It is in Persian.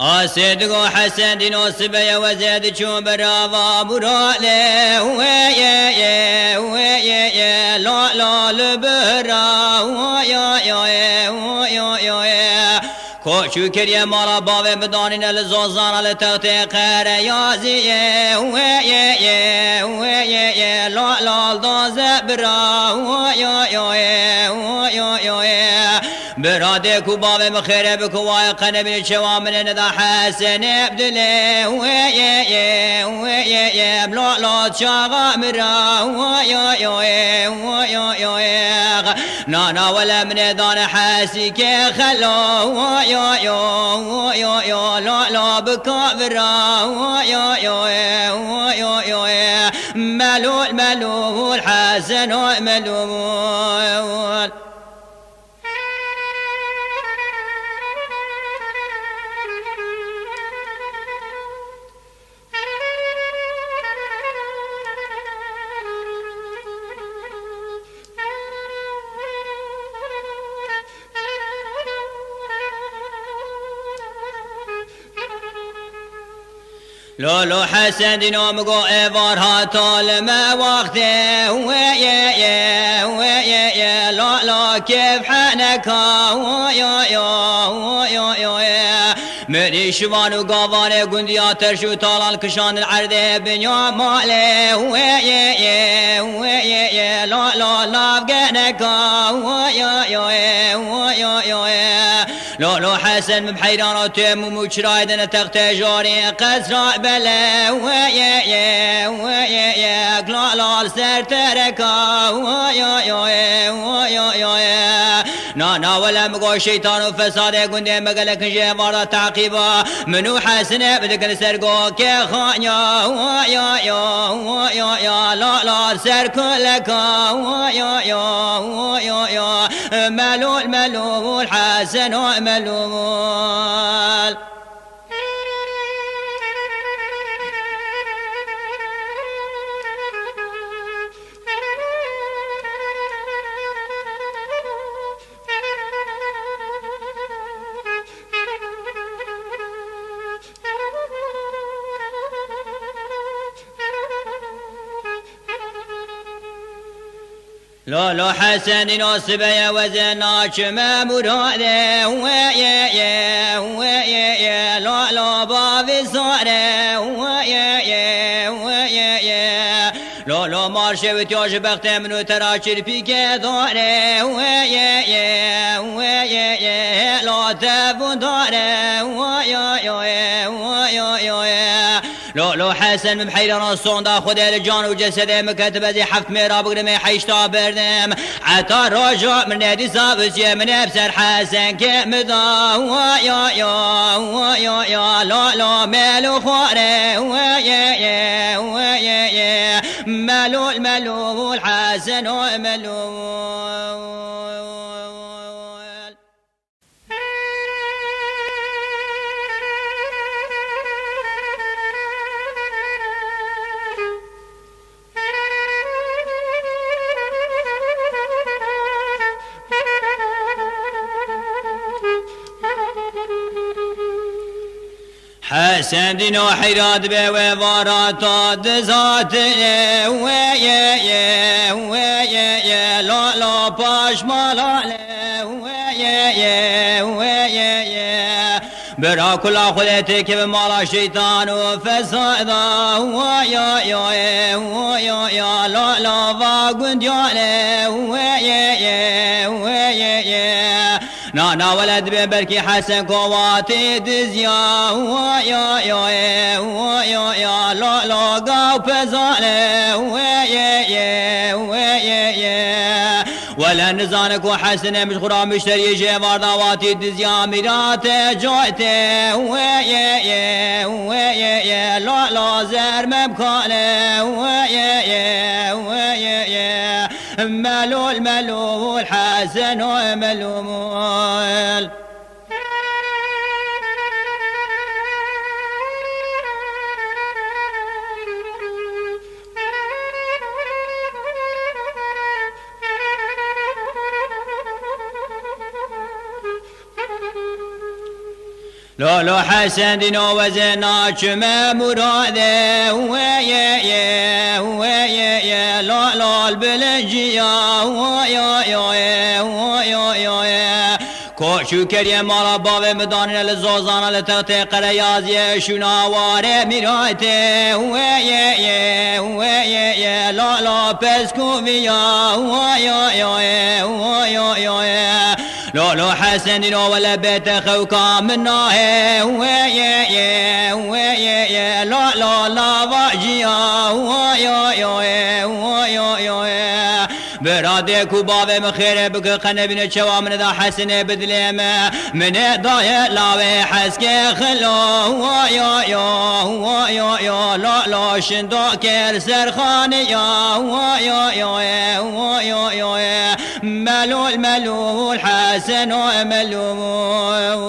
آسد و حسن دینو سبی و زید چون براوا براله ویه لا لا لبرا ویه کوچو کریه مالا باوه بدانین الزوزان لتغت قهر یازیه ویه لا لا دازه برا ویه براده کو باوه مخیره بکوای قنبی شوامن ندا حسن ابدله ویه لا لا شاغا مرا ویه نانا ولا من دان حاسي كي خلو لا لا بكافرا ملول ملول حسن ملول لولو حسن دينو مقو ايفارها طال ما وقته ويا لا لا كيف حنكا مني شوان وقافان قنديا ترشو طالان كشان العرض بنيا مالي ويا لا لا لا بقنكا لولو حسن بحيران تيم ومجرايدن تغتجاري قسراء بلا ويا لا لا سر تركا نانا ولا مقو شيطان وفساد قندي مقلك جيبارا تعقيبا منو حسن بدك نسرقو كي خانيا لا لا سر كلكا ملول ملول حسن ملول لولو حسن دينو سبيا وزناش ما مراده ويا لولو بابي صاره ويا لولو مارشه وتياج بخت منو تراشر بيكي داره ويا لا تبون داره ويا لولو حسن بحيران الصون دا خود الجان وجسده مكتبه زي حفت ميرا بقدمي حيشتا بردم عطا رجع من نادي صابسي من ابسر حسن كمدا ويا لا مالو خواره ويا ملول حسن ملول حسن دينو حيراد بي وفاراتا دزات ويا لا باش مالا ويا برا كل خلتك بمالا شيطان وفسادا ويا لا فاقند ويا نانا ولد ببركي حسن كواتي دزيا ويا لا قاو بزاله ويا ولا نزانك وحسن مش غرام مشتري جوار دواتي دزيا ميرات جويته ويا لا زر مبكاله ويا ملول حسن ملول لو حسن دينو وزنا كما مراده ويا لا البلنجيا ويا کوشو کریه مالا باب مدان لزوزان لتغتی قریازی شناواره میراته لا پسکوویا لو حسن دينو ولا بيت خوكا مناه لا واجيا برادك وبابي مخير بك قنبنا شوا من ذا حسن بدليم من ضايع لا حسك خلو لا شندوك السرخان ملول حسن وملول